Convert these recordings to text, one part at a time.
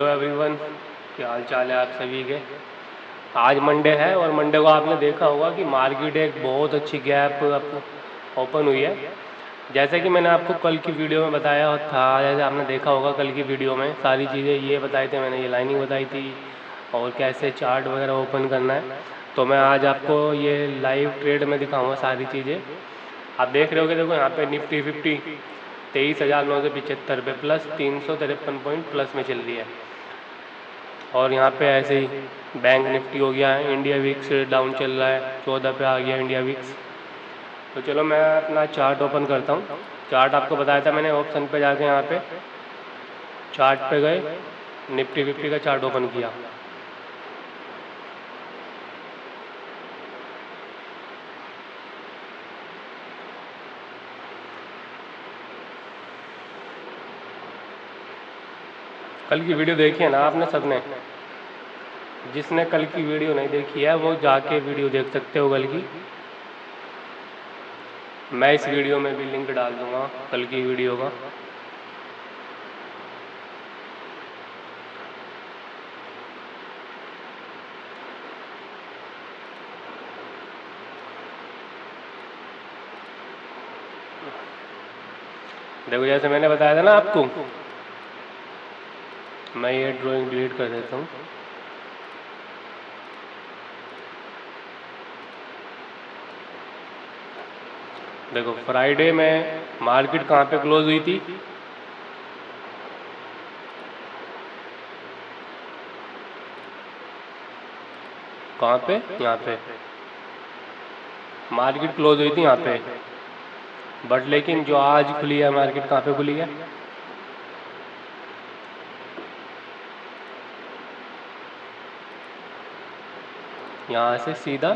Hello everyone, क्या हाल चाल है आप सभी के। आज मंडे है और मंडे को आपने देखा होगा कि मार्केट एक बहुत अच्छी गैप ओपन हुई है। जैसे कि मैंने आपको कल की वीडियो में बताया था, जैसे आपने देखा होगा कल की वीडियो में सारी चीज़ें ये बताई थी मैंने, ये लाइनिंग बताई थी और कैसे चार्ट वगैरह ओपन करना है। तो मैं आज आपको ये लाइव ट्रेड में दिखाऊँगा सारी चीज़ें। आप देख रहे हो कि देखो यहाँ पे निफ्टी 50 23,975 पे प्लस 353 पॉइंट प्लस में चल रही है। और यहाँ पे ऐसे ही बैंक निफ्टी हो गया है, इंडिया विक्स डाउन चल रहा है, 14 पे आ गया इंडिया विक्स। तो चलो मैं अपना चार्ट ओपन करता हूँ। चार्ट आपको बताया था मैंने, ऑप्शन पे जाके यहाँ पे चार्ट पे गए, निफ्टी 50 का चार्ट ओपन किया। कल की वीडियो देखी है ना आपने सबने? जिसने कल की वीडियो नहीं देखी है वो जाके वीडियो देख सकते हो कल की। मैं इस वीडियो में भी लिंक डाल दूंगा कल की वीडियो का। देखो जैसे मैंने बताया था ना आपको, मैं ये ड्राइंग डिलीट कर देता हूँ। देखो फ्राइडे में मार्केट कहाँ पे क्लोज हुई थी? कहाँ पे? यहाँ पे मार्केट क्लोज हुई थी यहाँ पे। बट लेकिन जो आज खुली है मार्केट कहाँ पे खुली है? यहाँ से सीधा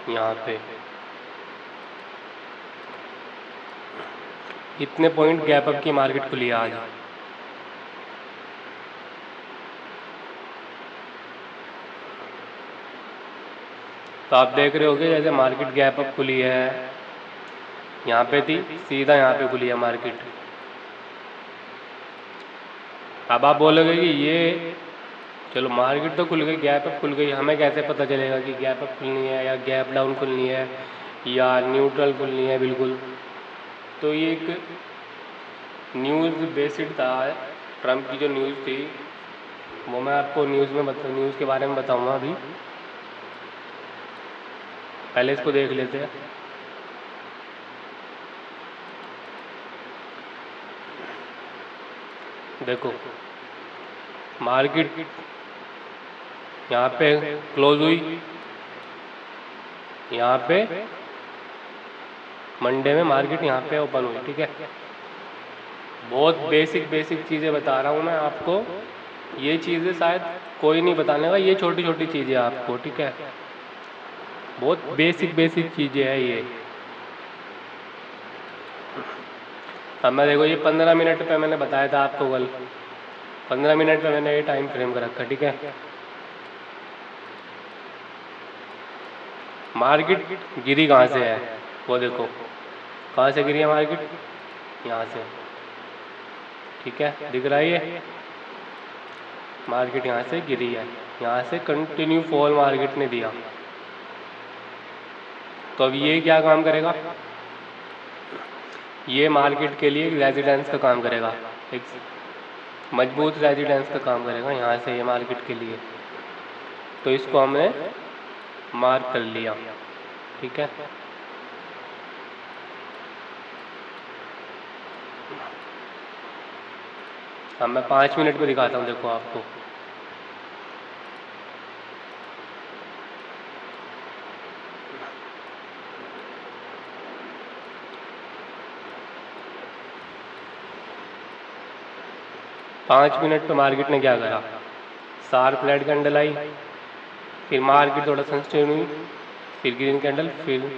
यहाँ पे। इतने पॉइंट गैप अप की मार्केट खुली है आज। तो आप देख रहे होगे जैसे मार्केट गैप अप खुली है, यहाँ पे थी, सीधा यहाँ पे खुली है मार्केट। अब आप बोलोगे कि ये चलो मार्केट तो खुल गई, गैप अप खुल गई, हमें कैसे पता चलेगा कि गैप अप खुलनी है या गैप डाउन खुलनी है या न्यूट्रल खुलनी है? बिल्कुल। तो ये एक न्यूज़ बेस्ड था, ट्रम्प की जो न्यूज़ थी वो मैं आपको न्यूज़ के बारे में बताऊंगा अभी। पहले इसको देख लेते हैं। देखो मार्केट यहाँ पे क्लोज हुई, यहाँ पे मंडे में मार्केट यहाँ पे ओपन हुई, ठीक है। बहुत बेसिक चीज़ें बता रहा हूँ मैं आपको, ये चीज़ें शायद कोई नहीं बताने का, ये छोटी छोटी चीज़ें आपको, ठीक है। बहुत बेसिक चीज़ें है ये। अब मैं देखो ये 15 मिनट पे मैंने बताया था आपको कल, 15 मिनट पे मैंने ये टाइम फ्रेम कर रखा, ठीक है। मार्केट गिरी कहाँ से है वो देखो, कहाँ से गिरी है मार्केट? यहाँ से, ठीक है, दिख रहा है ये मार्केट यहाँ से गिरी है, यहाँ से कंटिन्यू फॉल मार्केट ने दिया। तो अब ये क्या काम करेगा? ये मार्केट के लिए एक रेजिडेंस का काम करेगा, एक मजबूत रेजिडेंस का काम करेगा यहाँ से ये मार्केट के लिए। तो इसको हमने मार्क कर लिया, ठीक है। अब मैं 5 मिनट में दिखाता हूँ, देखो आपको। पाँच मिनट पे मार्केट ने क्या करा? शार्प रेड कैंडल आई, फिर मार्केट थोड़ा सस्टेन हुई, फिर ग्रीन कैंडल, फिर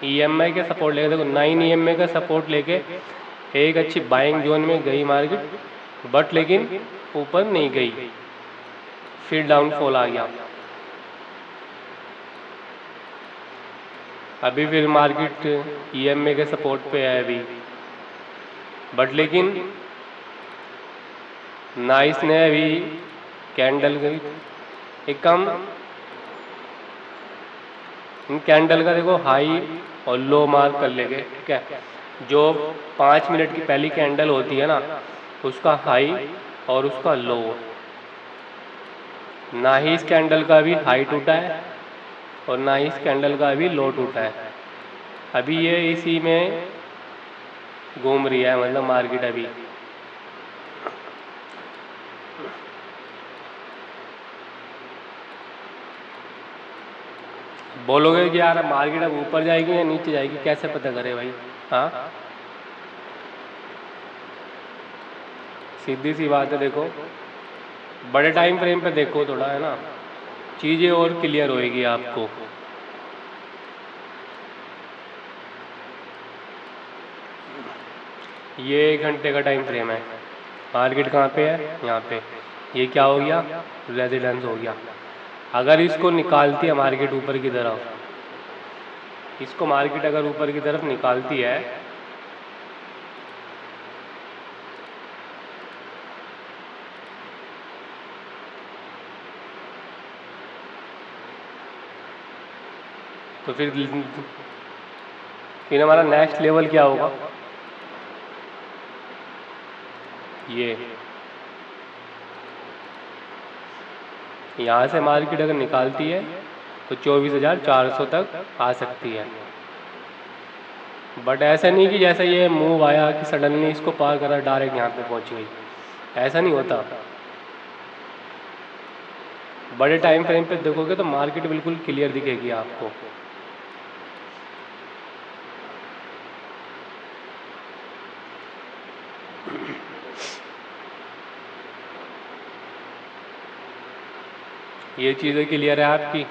ईएमआई के सपोर्ट लेके, देखो 9 ईएमआई का सपोर्ट लेके एक अच्छी बाइंग जोन में गई मार्केट, बट लेकिन ऊपर नहीं गई, फिर डाउनफॉल आ गया। अभी फिर मार्केट ईएमआई के सपोर्ट पे है अभी, बट लेकिन नाइस ने अभी कैंडल का एक काम, इन कैंडल का देखो हाई और लो मार्क कर लेंगे, ठीक है। जो 5 मिनट की पहली कैंडल होती है ना, उसका हाई और उसका लो, ना ही इस कैंडल का भी हाई टूटा है और ना ही इस कैंडल का भी लो टूटा है। अभी ये इसी में घूम रही है, मतलब मार्केट अभी। बोलोगे कि यार मार्केट अब ऊपर जाएगी या नीचे जाएगी, कैसे पता करे भाई? हाँ, सीधी सी बात है। देखो बड़े टाइम फ्रेम पे देखो थोड़ा, है ना, चीज़ें और क्लियर होएगी आपको। ये 1 घंटे का टाइम फ्रेम है। मार्केट कहाँ पे है? यहाँ पे। ये क्या हो गया? रेजिडेंस हो गया। अगर इसको निकालती है मार्केट ऊपर की तरफ, इसको मार्केट अगर ऊपर की तरफ निकालती है, तो फिर हमारा नेक्स्ट लेवल क्या होगा? ये यहाँ से मार्केट अगर निकालती है तो 24,400 तक आ सकती है। बट ऐसा नहीं कि जैसे ये मूव आया कि सडनली इसको पार करा डायरेक्ट यहाँ पे पहुँच गई, ऐसा नहीं होता। बड़े टाइम फ्रेम पे देखोगे तो मार्केट बिल्कुल क्लियर दिखेगी आपको। ये चीज़ें क्लियर है आपकी?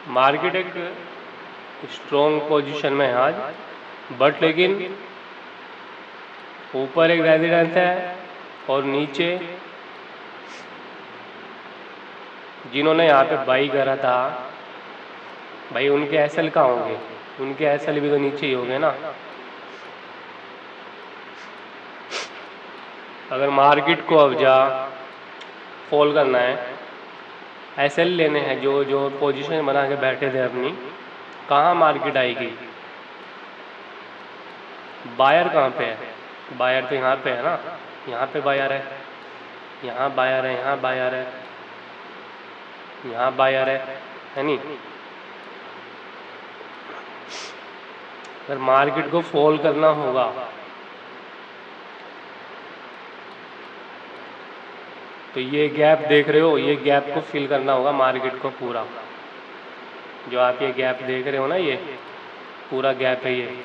मार्केट एक स्ट्रॉन्ग पोजीशन में है आज, बट लेकिन ऊपर एक रेजिडेंस है और नीचे जिन्होंने यहाँ पे बाई करा था भाई, उनके एसएल कहाँ होंगे? उनके एसएल भी तो नीचे ही होंगे ना। अगर मार्केट को अब जा फॉल करना है, एसएल लेने हैं, जो जो पोजीशन बना के बैठे थे अपनी, कहाँ मार्केट आएगी? बायर कहाँ पे है? बायर तो यहाँ पे है ना, यहाँ पे बायर है, यहाँ बायर है, यहाँ बायर है, यहाँ बायर है नहीं। अगर मार्केट को फॉल करना होगा तो ये गैप देख रहे हो, ये गैप को फिल करना होगा मार्केट को पूरा। जो आप ये गैप देख रहे हो ना, ये पूरा गैप है, ये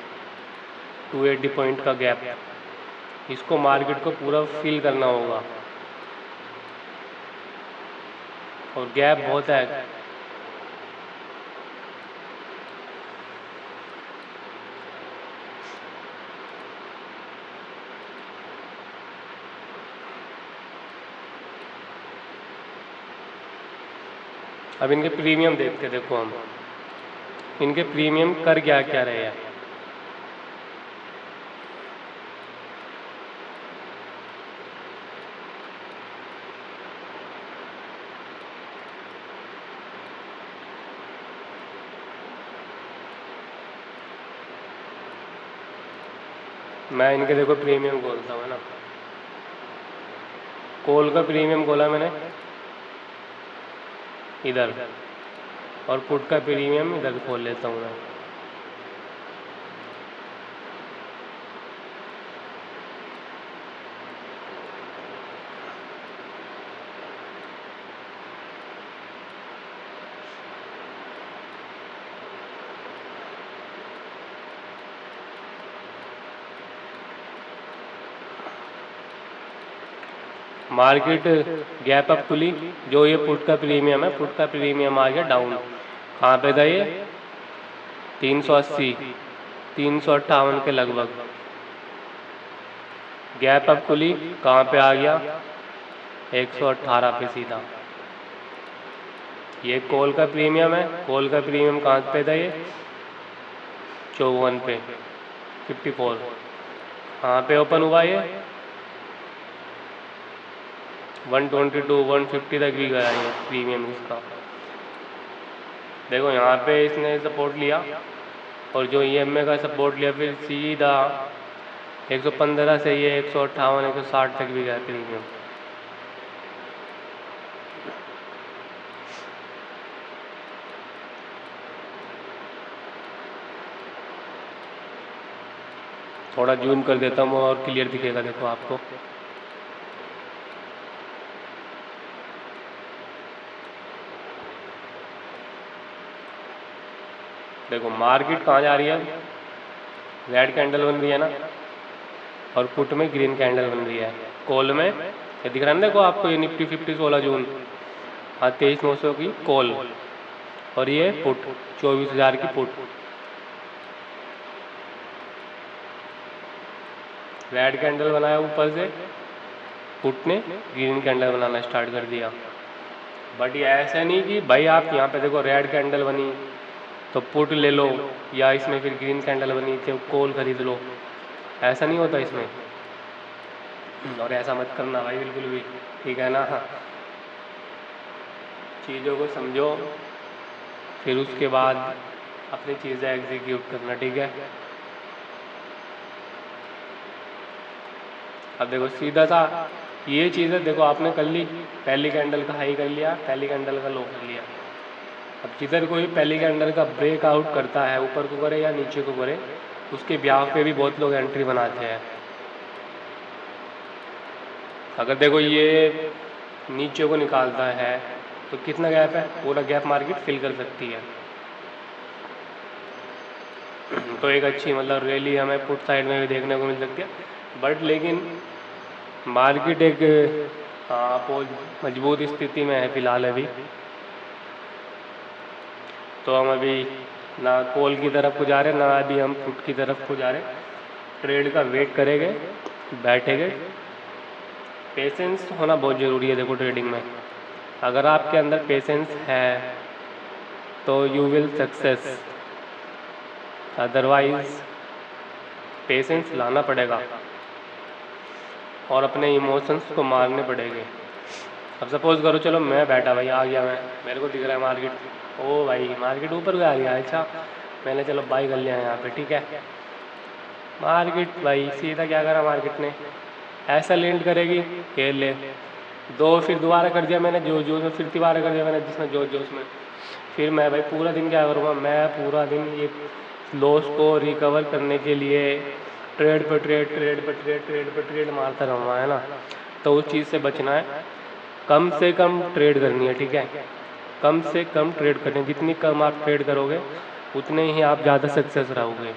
280 पॉइंट का गैप, इसको मार्केट को पूरा फिल करना होगा। और गैप बहुत है। अब इनके प्रीमियम देखते, देखो हम इनके प्रीमियम कर क्या क्या रहे हैं। मैं इनके देखो प्रीमियम खोलता हूँ ना, कॉल का प्रीमियम खोला मैंने इधर, और पुट का प्रीमियम इधर खोल लेता हूँ मैं। मार्केट गैप अप खुली, जो ये पुट का प्रीमियम है, पुट का प्रीमियम आ गया डाउन। कहाँ पे था ये? 380 358 के लगभग। गैप अब खुली, कहाँ पे आ गया? 118 पे सीधा। ये कॉल का प्रीमियम है, कॉल का प्रीमियम कहाँ पे था? ये 54 पे, 54। कहाँ पे ओपन हुआ ये? 122, 150 तक भी गया ये प्रीमियम इसका। देखो यहाँ पे इसने सपोर्ट लिया, और जो EMA का सपोर्ट लिया, फिर सीधा 115 से ये 158, 160 तक भी गया प्रीमियम। थोड़ा जूम कर देता हूँ और क्लियर दिखेगा देखो आपको। देखो मार्केट कहाँ जा रही है? रेड कैंडल बन रही है ना, और पुट में ग्रीन कैंडल बन रही है। कॉल में ये दिख रहा है ना, देखो आपको ये निफ्टी 50 16 जून, हाँ 23,900 की कॉल, और ये पुट 24,000 की पुट। रेड कैंडल बनाया ऊपर से, पुट ने ग्रीन कैंडल बनाना स्टार्ट कर दिया। बट ये ऐसा नहीं कि भाई आप यहाँ पे देखो रेड कैंडल बनी तो पुट ले लो, या इसमें फिर ग्रीन कैंडल बनी तो कॉल खरीद लो, ऐसा नहीं होता इसमें। और ऐसा मत करना भाई बिल्कुल भी, ठीक है ना? चीज़ों को समझो, फिर उसके बाद अपनी चीज़ें एग्जीक्यूट करना, ठीक है? अब देखो सीधा सा ये चीज़ है, देखो आपने कर ली, पहली कैंडल का हाई कर लिया, पहली कैंडल का लो कर लिया। अब जिधर कोई पहली कैंडल का ब्रेकआउट करता है, ऊपर को करे या नीचे को करे, उसके ब्याह पे भी बहुत लोग एंट्री बनाते हैं। अगर देखो ये नीचे को निकालता है तो कितना गैप है? पूरा गैप मार्केट फिल कर सकती है। तो एक अच्छी मतलब रैली हमें पुट साइड में भी देखने को मिल सकती है। बट लेकिन मार्केट एक मजबूत स्थिति में है फिलहाल अभी। तो हम अभी ना कॉल की तरफ को जा रहे, ना अभी हम पुट की तरफ को जा रहे। ट्रेड का वेट करेंगे, बैठेंगे। पेशेंस होना बहुत ज़रूरी है देखो ट्रेडिंग में। अगर आपके अंदर पेशेंस है तो you will success, otherwise patience लाना पड़ेगा और अपने इमोशंस को मारने पड़ेंगे। अब सपोज करो, चलो मैं बैठा भाई, आ गया मैं, मेरे को दिख रहा है मार्केट, ओ भाई मार्केट ऊपर गया गया, अच्छा मैंने चलो बाई कर लिया यहाँ पे, ठीक है। मार्केट भाई सीधा क्या करा मार्केट ने? ऐसा लेंड करेगी, ये ले दो, फिर दोबारा कर दिया मैंने जोश जोश में, फिर दोबारा कर दिया मैंने जिसमें जोश जोश में। फिर मैं भाई पूरा दिन क्या करूँगा? मैं पूरा दिन ये लॉस को रिकवर करने के लिए ट्रेड पर ट्रेड, ट्रेड पर ट्रेड, ट्रेड पर ट्रेड मारता रहूँगा, है ना? तो उस चीज़ से बचना है, कम से कम ट्रेड करनी है, ठीक है? कम से कम ट्रेड करनी है, जितनी कम आप ट्रेड करोगे उतने ही आप ज़्यादा सक्सेस रहोगे।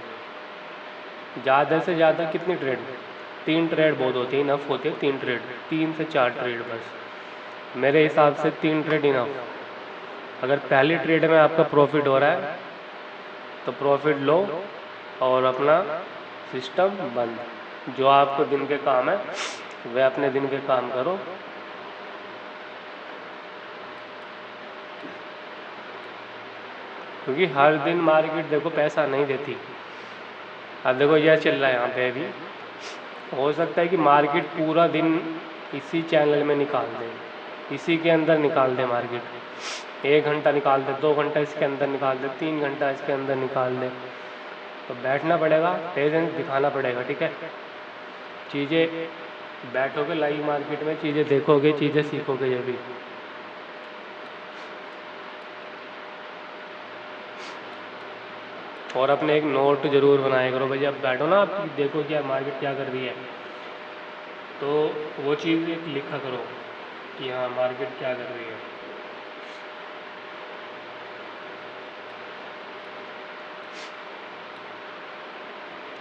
ज़्यादा से ज़्यादा कितनी ट्रेड? 3 ट्रेड बहुत होती है, इनफ होती है 3 ट्रेड, 3 से 4 ट्रेड बस। मेरे हिसाब से 3 ट्रेड इनफ। अगर पहली ट्रेड में आपका प्रॉफिट हो रहा है तो प्रॉफिट लो और अपना सिस्टम बंद। जो आपको दिन के काम है वह अपने दिन के काम करो। क्योंकि हर दिन मार्केट देखो पैसा नहीं देती। अब देखो यह चल रहा है यहाँ पे, अभी हो सकता है कि मार्केट पूरा दिन इसी चैनल में निकाल दे, इसी के अंदर निकाल दे मार्केट। 1 घंटा निकाल दे, 2 घंटा इसके अंदर निकाल दे, 3 घंटा इसके अंदर निकाल दे। तो बैठना पड़ेगा, पेशेंस दिखाना पड़ेगा, ठीक है? चीज़ें बैठोगे लाइव मार्केट में, चीज़ें देखोगे, चीज़ें सीखोगे ये भी। और अपने एक नोट जरूर बनाया करो भाई, अब बैठो ना आप देखो क्या मार्केट क्या कर रही है, तो वो चीज़ एक लिखा करो कि हाँ मार्केट क्या कर रही है।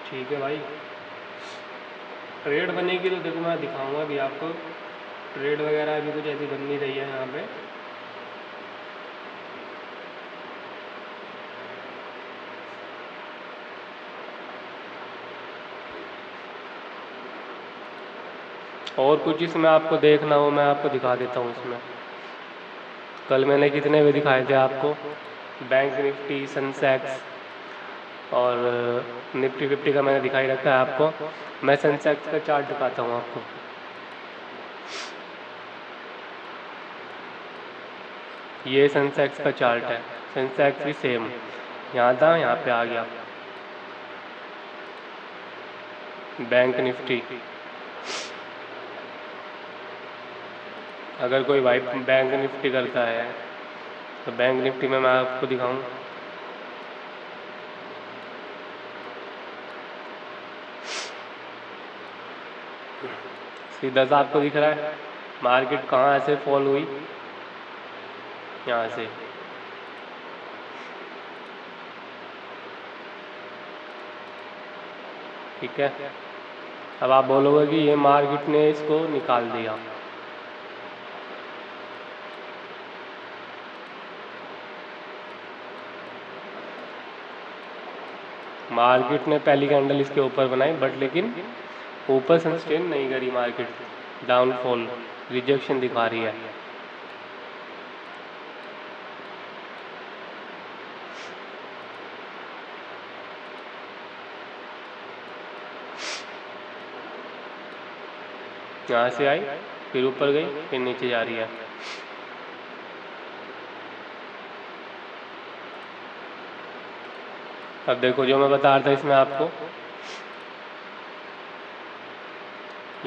ठीक है भाई, ट्रेड बनेगी तो देखो मैं दिखाऊंगा भी आपको। ट्रेड वगैरह अभी कुछ ऐसी बन नहीं रही है यहाँ पे। और कुछ इसमें आपको देखना हो मैं आपको दिखा देता हूँ। इसमें कल मैंने कितने भी दिखाए थे आपको, बैंक निफ्टी, सेंसेक्स और निफ्टी 50 का मैंने दिखाई रखा है आपको। मैं सेंसेक्स का चार्ट दिखाता हूँ आपको। ये सेंसेक्स का चार्ट है, सेंसेक्स भी सेम यहाँ था, यहाँ पे आ गया। बैंक निफ्टी, अगर कोई भाई बैंक निफ्टी करता है तो बैंक निफ्टी में मैं आपको दिखाऊं। सीधा सा आपको दिख रहा है मार्केट कहाँ से फॉल हुई, यहाँ से। ठीक है, अब आप बोलोगे कि ये मार्केट ने इसको निकाल दिया। मार्केट ने पहली कैंडल इसके ऊपर बनाई, बट लेकिन ऊपर सस्टेन नहीं करी मार्केट, डाउनफॉल, रिजेक्शन दिखा रही है। यहाँ से आई, फिर ऊपर गई, फिर नीचे जा रही है। अब देखो जो मैं बता रहा था इसमें आपको,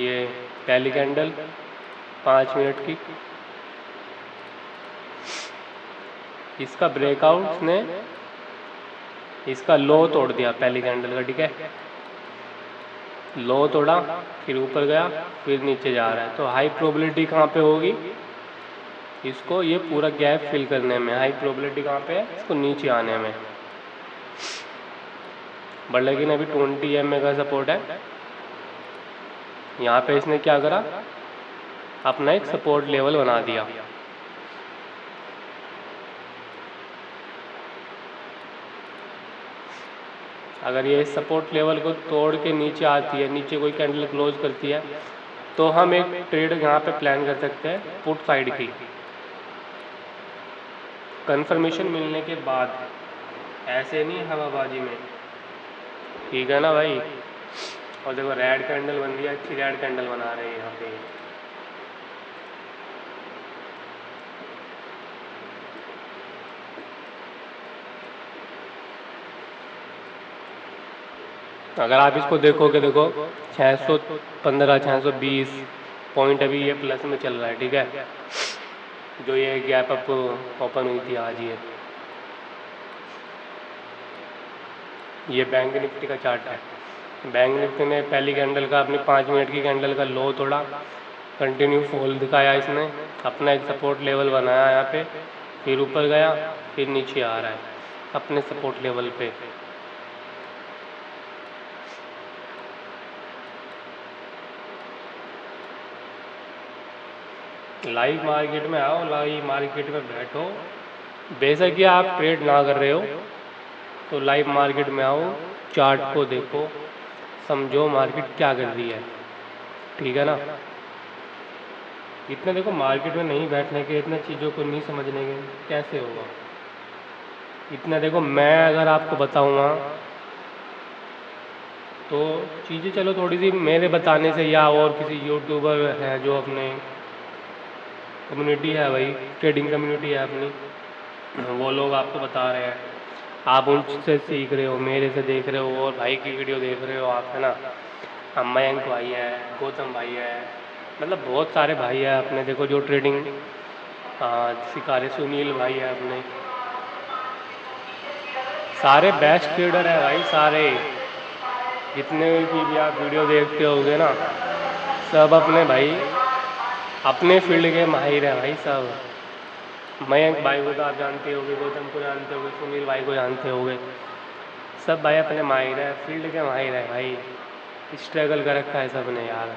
ये पहली कैंडल 5 मिनट की, इसका ब्रेकआउट ने इसका लो तोड़ दिया पहली कैंडल का। ठीक है, लो तोड़ा, फिर ऊपर गया, फिर नीचे जा रहा है। तो हाई प्रोबेबिलिटी कहाँ पे होगी, इसको ये पूरा गैप फिल करने में। हाई प्रोबेबिलिटी कहाँ पे है, इसको नीचे आने में। बट लेकिन अभी 20 EMA का सपोर्ट है, यहाँ पे इसने क्या करा, अपना एक सपोर्ट लेवल बना दिया। अगर ये सपोर्ट लेवल को तोड़ के नीचे आती है, नीचे कोई कैंडल क्लोज करती है, तो हम एक ट्रेड यहाँ पे प्लान कर सकते हैं पुट साइड की, कंफर्मेशन मिलने के बाद, ऐसे नहीं हवाबाजी में। ठीक है ना भाई। और देखो रेड कैंडल बन रही है, अच्छी रेड कैंडल बना रहे हैं यहाँ पे। अगर आप इसको देखोगे, देखो 615 620 पॉइंट अभी ये प्लस में चल रहा है। ठीक है, जो ये गैप अप ओपन हुई थी आज, ये बैंक निफ्टी का चार्ट है। बैंक निफ्टी ने पहली कैंडल का, अपनी 5 मिनट की कैंडल का लो तोड़ा, कंटिन्यू फॉल दिखाया इसने, अपना एक सपोर्ट लेवल बनाया यहाँ पे, फिर ऊपर गया, फिर नीचे आ रहा है अपने सपोर्ट लेवल पे। लाइव मार्केट में आओ, लाइव मार्केट में बैठो। बेशक कि आप ट्रेड ना कर रहे हो तो लाइव मार्केट में आओ, चार्ट को देखो, समझो मार्केट क्या कर रही है। ठीक है ना। इतना देखो मार्केट में नहीं बैठने के, इतना चीज़ों को नहीं समझने के कैसे होगा। इतना देखो मैं अगर आपको बताऊँगा तो चीज़ें चलो थोड़ी सी मेरे बताने से, या और किसी यूट्यूबर है जो अपने कम्युनिटी है भाई, ट्रेडिंग कम्युनिटी है अपनी, वो लोग आपको बता रहे हैं, आप उनसे सीख रहे हो, मेरे से देख रहे हो, और भाई की वीडियो देख रहे हो आप, है ना। मयंक भाई है, गौतम भाई है, मतलब बहुत सारे भाई है अपने, देखो जो ट्रेडिंग सिखा रहे, सुनील भाई है अपने, सारे बेस्ट ट्रेडर है भाई, सारे जितने की भी आप वीडियो देखते होगे ना, सब अपने भाई अपने फील्ड के माहिर है भाई सब। मयंक भाई को तो आप जानते होगे, गौतम को जानते होगे, सुनील भाई को जानते होगे, सब भाई अपने माहिर है, फील्ड के माहिर है भाई। स्ट्रगल कर रखा है सब ने यार।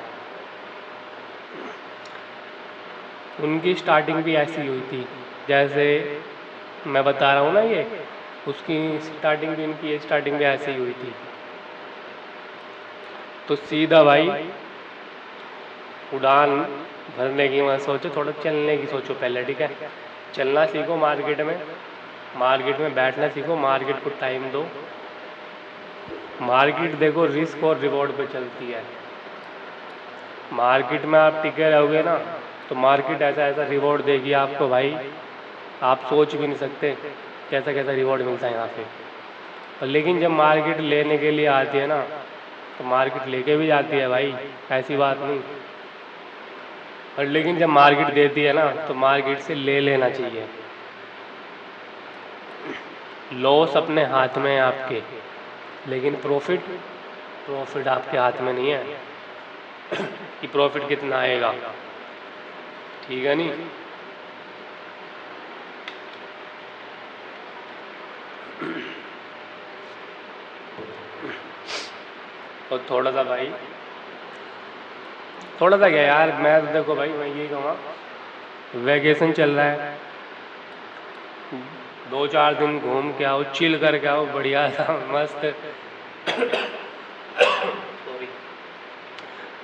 उनकी स्टार्टिंग भी ऐसी हुई थी जैसे मैं बता रहा हूँ ना, ये उसकी स्टार्टिंग भी, इनकी स्टार्टिंग भी ऐसी ही हुई थी। तो सीधा भाई उड़ान भरने की मत सोचो, थोड़ा चलने की सोचो पहले, ठीक है। चलना सीखो मार्केट में बैठना सीखो, मार्केट को टाइम दो। मार्केट देखो रिस्क और रिवॉर्ड पे चलती है। मार्केट में आप टिके रहोगे ना तो मार्केट ऐसा ऐसा रिवॉर्ड देगी आपको भाई, आप सोच भी नहीं सकते कैसा कैसा रिवॉर्ड मिलता है यहाँ पे। और लेकिन जब मार्केट लेने के लिए आती है ना तो मार्केट लेके भी जाती है भाई, ऐसी बात नहीं। और लेकिन जब मार्केट देती है ना तो मार्केट से ले लेना चाहिए। लॉस अपने हाथ में है आपके, लेकिन प्रॉफिट आपके हाथ में नहीं है कि प्रॉफिट कितना आएगा, ठीक है नहीं। और थोड़ा सा क्या यार, मैं तो देखो भाई मैं यही कहूँगा, वैकेशन चल रहा है, 2-4 दिन घूम के आओ, चिल करके आओ, बढ़िया सा मस्त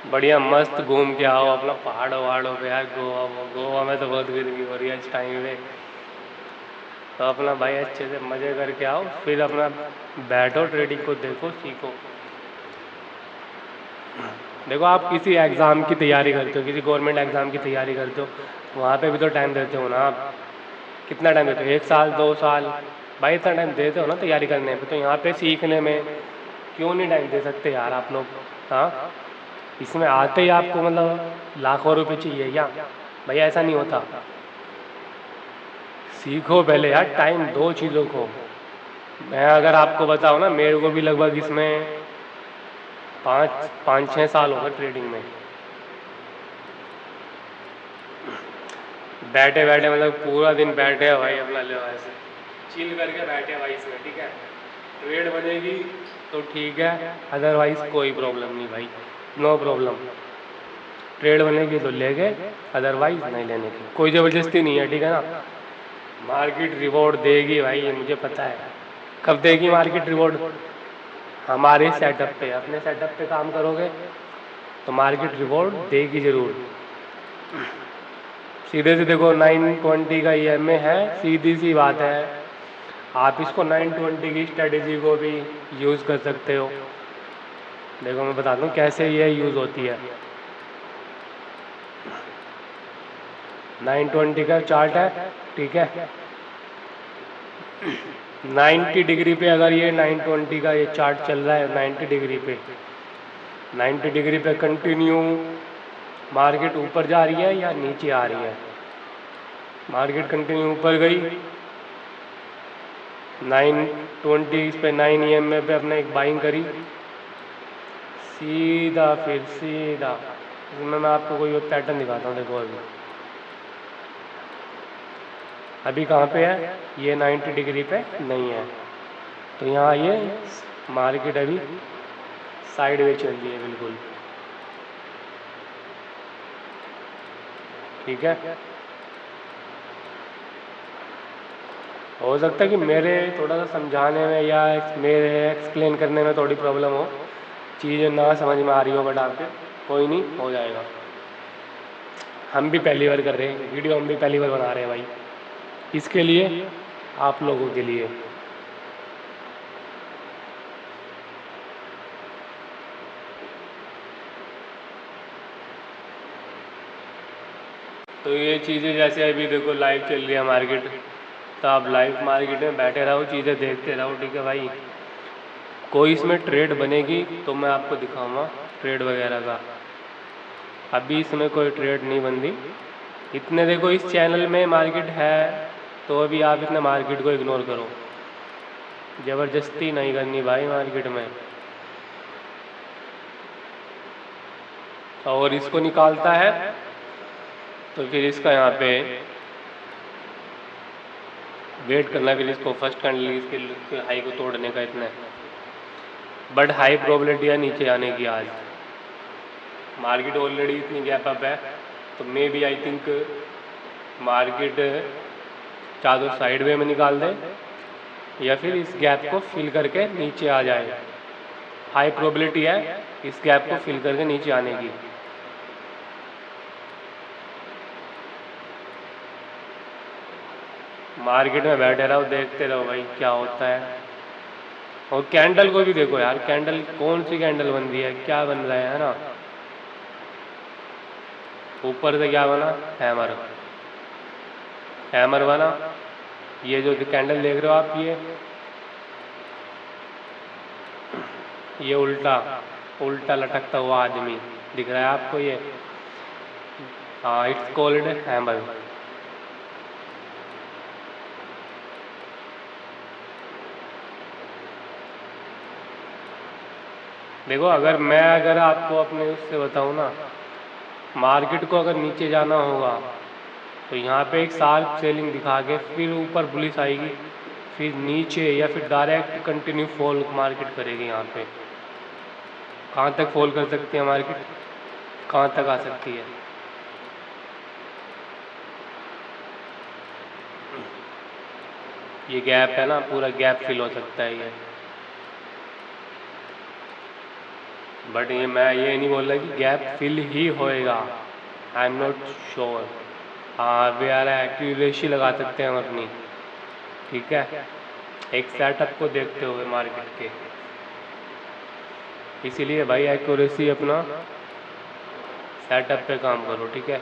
बढ़िया मस्त घूम के आओ अपना पहाड़ों पे यार। गोवा में तो बहुत गर्मी हो रही है इस टाइम पे, तो अपना भाई अच्छे से मज़े करके आओ, फिर अपना बैठो, ट्रेडिंग को देखो, सीखो। देखो आप किसी एग्ज़ाम की तैयारी करते हो, किसी गवर्नमेंट एग्ज़ाम की तैयारी करते हो, वहाँ पे भी तो टाइम देते हो ना आप। कितना टाइम देते हो, 1 साल 2 साल भाई, इतना टाइम देते हो ना तैयारी करने पे, तो यहाँ पे सीखने में क्यों नहीं टाइम दे सकते यार आप लोग। हाँ, इसमें आते ही आपको मतलब लाखों रुपए चाहिए क्या भाई, ऐसा नहीं होता। सीखो पहले यार, टाइम दो चीज़ों को। मैं अगर आपको बताऊँ ना, मेरे को भी लगभग इसमें 5-6 साल हो गए ट्रेडिंग में। बैठे बैठे मतलब पूरा दिन बैठे हैं भाई, अपना ले ऐसे चिल करके बैठे हैं भाई इसमें, ठीक है। ट्रेड बनेगी तो ठीक है, अदरवाइज कोई प्रॉब्लम नहीं भाई, नो प्रॉब्लम। ट्रेड बनेगी तो ले गए, अदरवाइज नहीं लेने की, कोई ज़बरदस्ती नहीं है, ठीक है ना। मार्केट रिवॉर्ड देगी भाई, ये मुझे पता है। कब देगी मार्केट रिवॉर्ड? हमारे सेटअप पे, अपने सेटअप पे काम करोगे तो मार्केट रिवॉर्ड देगी ज़रूर। सीधे से देखो 920 का EMA है, सीधी सी बात है। आप इसको 920 की स्ट्रेटेजी को भी यूज़ कर सकते हो। देखो मैं बता दूं कैसे ये यूज़ होती है। 920 का चार्ट है, ठीक है। 90 डिग्री पे अगर ये 920 का ये चार्ट चल रहा है, 90 डिग्री पे कंटिन्यू मार्केट ऊपर जा रही है या नीचे आ रही है। मार्केट कंटिन्यू ऊपर गई, 920 पे 9 EMA पे अपने एक बाइंग करी, सीधा फिर सीधा। इसमें मैं आपको कोई पैटर्न दिखाता हूँ, देखो अभी कहाँ पे है, ये 90 डिग्री पे नहीं है, तो यहाँ ये मार्केट अभी साइड में चल रही है बिल्कुल, ठीक है। हो सकता है कि मेरे थोड़ा सा समझाने में या मेरे एक्सप्लेन करने में थोड़ी प्रॉब्लम हो, चीज़ें ना समझ में आ रही हो, बट आपके कोई नहीं, हो जाएगा। हम भी पहली बार कर रहे हैं वीडियो, हम भी पहली बार बना रहे हैं भाई, इसके लिए आप लोगों के लिए। तो ये चीज़ें जैसे अभी देखो लाइव चल रही है मार्केट, तो आप लाइव मार्केट में बैठे रहो, चीज़ें देखते रहो, ठीक है भाई। कोई इसमें ट्रेड बनेगी तो मैं आपको दिखाऊंगा ट्रेड वगैरह का, अभी इसमें कोई ट्रेड नहीं बन रही। इतने देखो इस चैनल में मार्केट है, तो अभी आप इतने मार्केट को इग्नोर करो, ज़बरदस्ती नहीं करनी भाई मार्केट में। और इसको निकालता है तो फिर इसका यहाँ पे वेट करना, फिर इसको फर्स्ट कैंडल इसके हाई को तोड़ने का इतना, बट हाई प्रोबेबिलिटी है नीचे आने की। आज मार्केट ऑलरेडी इतनी गैप अप है, तो maybe I think market चाहे तो साइड वे में निकाल दे या फिर इस गैप को फिल करके नीचे आ जाए। हाई प्रोबेबिलिटी है इस गैप को फिल करके नीचे आने की। मार्केट में बैठे रहो, देखते रहो भाई क्या होता है। और कैंडल को भी देखो यार, कैंडल कौन सी कैंडल बन रही है, क्या बन रहा है ना। ऊपर से क्या बना, हैमर, हैमर बना। ये जो कैंडल देख रहे हो आप, ये उल्टा उल्टा लटकता हुआ आदमी दिख रहा है आपको ये। हाँ, इट्स कॉल्ड हैमर। देखो अगर आपको अपने उससे बताऊँ ना, मार्केट को अगर नीचे जाना होगा तो यहाँ पे एक शार्प सेलिंग दिखा के फिर ऊपर पुलिस आएगी, फिर नीचे या फिर डायरेक्ट कंटिन्यू फॉल मार्केट करेगी। यहाँ पे कहाँ तक फॉल कर सकती है मार्केट, कहाँ तक आ सकती है। ये गैप है ना, पूरा गैप फिल हो सकता है ये। बट ये मैं ये नहीं बोल रहा कि गैप फिल ही होएगा, आई एम नॉट श्योर। हाँ, वे आर एक्यूरेसी लगा सकते हैं हम अपनी, ठीक है, एक सेटअप को देखते हुए मार्केट के। इसीलिए भाई एक्यूरेसी अपना सेटअप पे काम करो, ठीक है।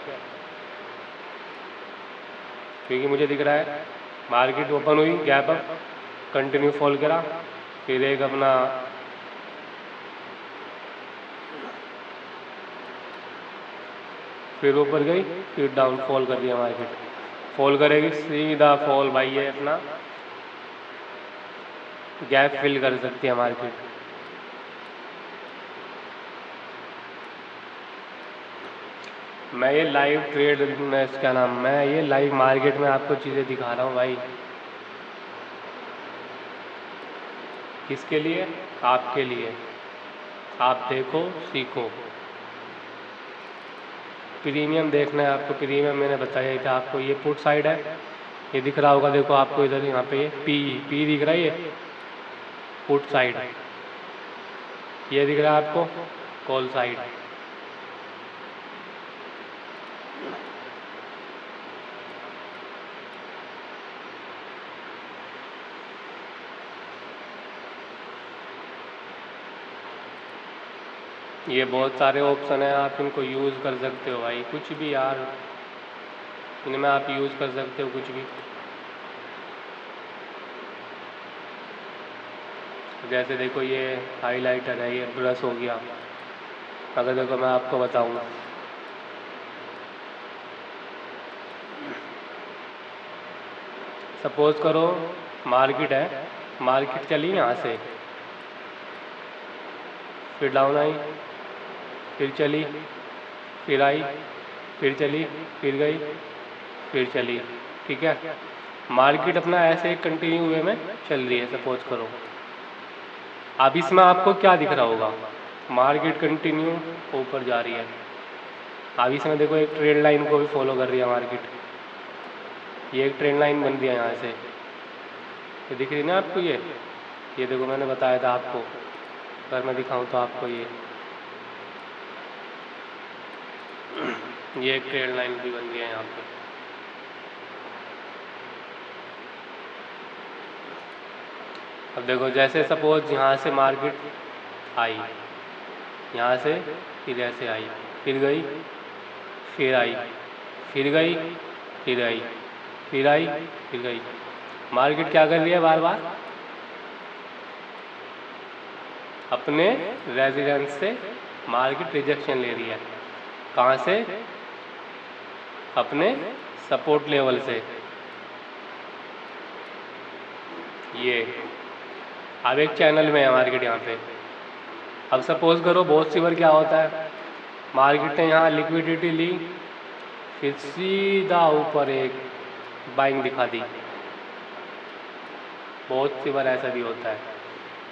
क्योंकि मुझे दिख रहा है मार्केट ओपन हुई, गैप अप, कंटिन्यू फॉल करा, फिर एक अपना फिर ऊपर गई, फिर डाउन फॉल कर दिया मार्केट। फॉल करेगी, सीधा फॉल भाई, ये अपना गैप फिल कर सकती है मार्केट। मैं ये लाइव ट्रेड में क्या नाम, मैं ये लाइव मार्केट में आपको चीज़ें दिखा रहा हूँ भाई। किसके लिए, आपके लिए। आप देखो, सीखो। प्रीमियम देखना है आपको, प्रीमियम मैंने बताया ही था आपको। ये पुट साइड है, ये दिख रहा होगा, देखो आपको इधर यहाँ पे ये पी दिख रहा है, ये पुट साइड। ये दिख रहा है आपको कॉल साइड। ये बहुत सारे ऑप्शन हैं, आप इनको यूज़ कर सकते हो भाई, कुछ भी यार, इनमें आप यूज़ कर सकते हो कुछ भी। जैसे देखो ये हाइलाइटर है, ये ब्रश हो गया। अगर देखो मैं आपको बताऊँ, सपोज करो मार्केट है, मार्केट चली यहाँ से, फिर डाउन आई, फिर चली, फिर आई, फिर चली, फिर गई, फिर चली, ठीक है। मार्केट अपना ऐसे कंटिन्यू वे में चल रही है, सपोज करो। अब इसमें आपको क्या दिख रहा होगा, मार्केट कंटिन्यू ऊपर जा रही है। अब इसमें देखो एक ट्रेंड लाइन को भी फॉलो कर रही है मार्केट, ये एक ट्रेंड लाइन बन रही है यहाँ से, ये दिख रही है ना आपको, ये देखो मैंने बताया था आपको। अगर मैं दिखाऊं तो आपको ये एक ट्रेंड लाइन भी बन रही है यहाँ पे। अब देखो जैसे सपोज यहाँ से मार्केट आई, यहाँ से फिर ऐसे आई, फिर गई, फिर आई, फिर गई, फिर आई, फिर आई, फिर गई। मार्केट क्या कर रही है, बार बार अपने रेजिडेंस से मार्केट रिजेक्शन ले रही है। कहाँ से, अपने सपोर्ट लेवल से। ये अब एक चैनल में है मार्केट यहाँ पे। अब सपोज करो बहुत सी बार क्या होता है, मार्केट ने यहाँ लिक्विडिटी ली, फिर सीधा ऊपर एक बाइंग दिखा दी। बहुत सी बार ऐसा भी होता है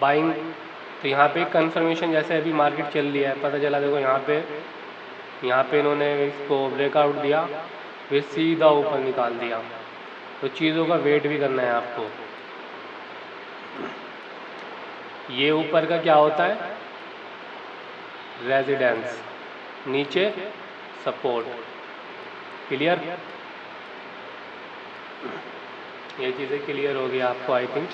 बाइंग। तो यहाँ पे कंफर्मेशन, जैसे अभी मार्केट चल रही है, पता चला देखो यहाँ पे इन्होंने इसको ब्रेकआउट दिया, फिर सीधा ऊपर निकाल दिया। तो चीज़ों का वेट भी करना है आपको। ये ऊपर का क्या होता है, रेजिडेंस, नीचे सपोर्ट, क्लियर। ये चीज़ें क्लियर होगी आपको आई थिंक।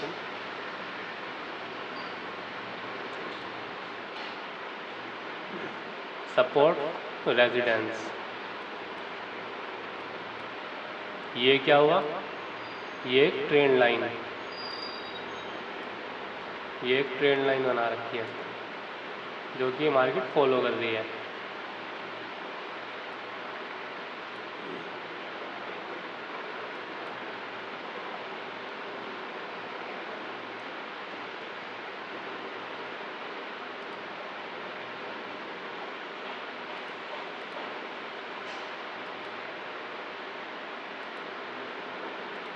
सपोर्ट रेजिडेंस, ये क्या हुआ, ये एक ट्रेन लाइन, ये एक ट्रेन लाइन बना रखी है जो कि मार्केट फॉलो कर रही है।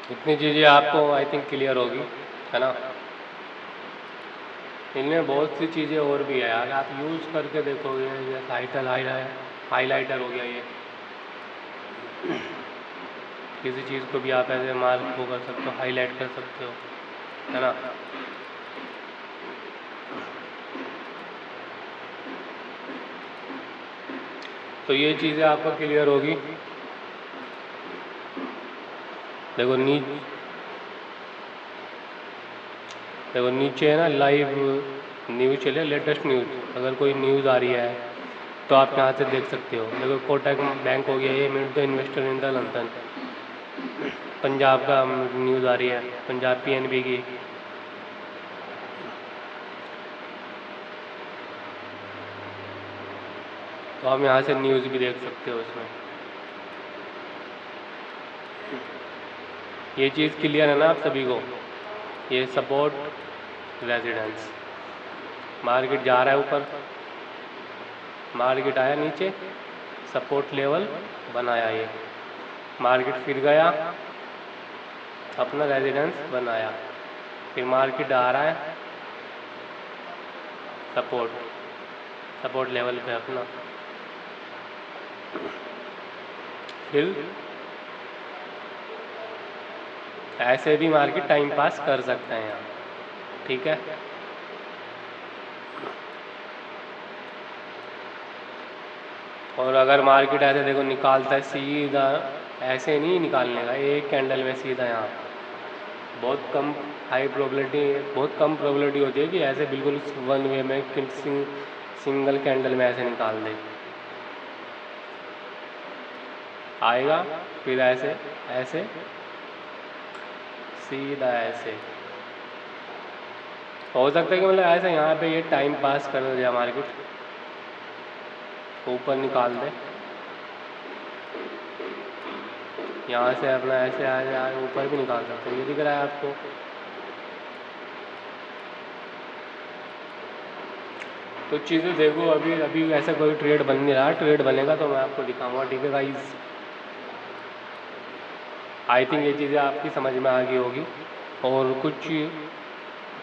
इतनी चीज़ें आपको आई थिंक क्लियर होगी, है ना। इनमें बहुत सी चीज़ें और भी है यार, आप यूज़ करके देखोगे। ये हाईलाइटर हो गया, ये किसी चीज़ को भी आप ऐसे मार्क वो कर सकते हो, हाईलाइट कर सकते हो, है ना। तो ये चीज़ें आपको क्लियर होगी। देखो नीचे है ना लाइव न्यूज़ चले, लेटेस्ट न्यूज़, अगर कोई न्यूज़ आ रही है तो आप यहाँ से देख सकते हो। देखो कोटक बैंक हो गया, ये meet the investor in the London, Punjab का न्यूज़ आ रही है, पंजाब PNB की। तो आप यहाँ से न्यूज़ भी देख सकते हो इसमें। ये चीज़ क्लियर है ना आप सभी को। ये सपोर्ट रेजिडेंस, मार्केट जा रहा है ऊपर, मार्केट आया नीचे, सपोर्ट लेवल बनाया, ये मार्केट फिर गया, अपना रेजिडेंस बनाया, फिर मार्केट आ रहा है सपोर्ट लेवल पे अपना, फिर ऐसे भी मार्केट टाइम पास कर सकते हैं यहाँ, ठीक है। और अगर मार्केट ऐसे देखो निकालता है सीधा, ऐसे नहीं निकालने का, एक कैंडल में सीधा यहाँ, बहुत कम प्रोबेबिलिटी होती है कि ऐसे बिल्कुल वन वे में सिंगल कैंडल में ऐसे निकाल दे। आएगा फिर ऐसे सीधा ऐसे, हो सकता है कि मतलब ऐसे यहाँ पे ये टाइम पास कर दे मार्केट, ऊपर निकाल दे, यहाँ से अपना ऐसे आ जाए, ऊपर भी निकाल सकते हैं, ये दिख रहा है आपको। तो चीज़ें देखो, अभी ऐसा कोई ट्रेड बन नहीं रहा, ट्रेड बनेगा तो मैं आपको दिखाऊंगा, ठीक है गाइस। आई थिंक ये चीज़ें आपकी समझ में आ गई होगी, और कुछ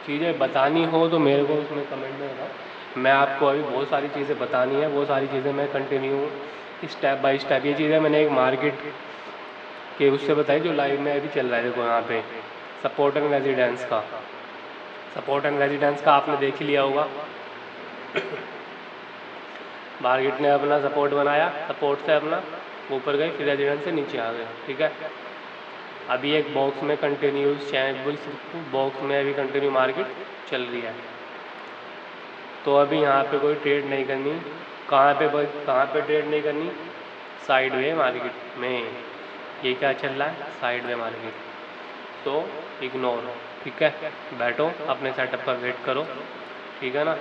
चीज़ें बतानी हो तो मेरे को उसमें कमेंट में बताओ। मैं आपको अभी बहुत सारी चीज़ें बतानी है, वो सारी चीज़ें मैं कंटिन्यू स्टेप बाय स्टेप, ये चीज़ें मैंने एक मार्केट के उससे बताई जो लाइव में अभी चल रहा है। देखो यहाँ पे सपोर्ट एंड रेजिडेंस का आपने देख ही लिया होगा। मार्केट ने अपना सपोर्ट बनाया, सपोर्ट से अपना ऊपर गए, फिर रेजिडेंस से नीचे आ गए, ठीक है। अभी एक बॉक्स में कंटिन्यूस बॉक्स में अभी कंटिन्यू मार्केट चल रही है। तो अभी यहाँ पे कोई ट्रेड नहीं करनी, कहाँ पे ट्रेड नहीं करनी, साइड वे मार्केट में। ये क्या चल रहा है, साइड वे मार्केट, तो इग्नोर, ठीक है। बैठो अपने सेटअप का वेट करो, ठीक है ना।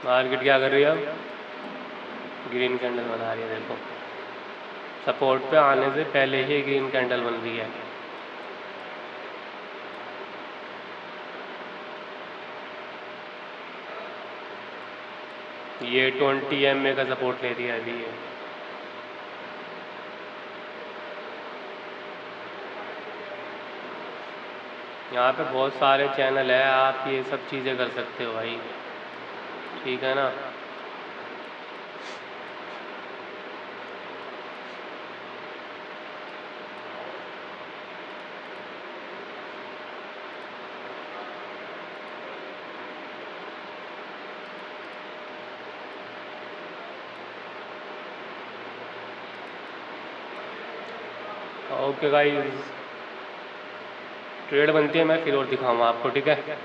मार्केट क्या कर रही है, अब ग्रीन कैंडल बना रही है। देखो सपोर्ट पे आने से पहले ही ग्रीन कैंडल बन रही है। ये 20 MA का सपोर्ट ले रही है अभी ये। यहाँ पे बहुत सारे चैनल है, आप ये सब चीज़ें कर सकते हो भाई, ठीक है ना। ओके गाइस, ट्रेड बनती है मैं फिर और दिखाऊंगा आपको, ठीक है।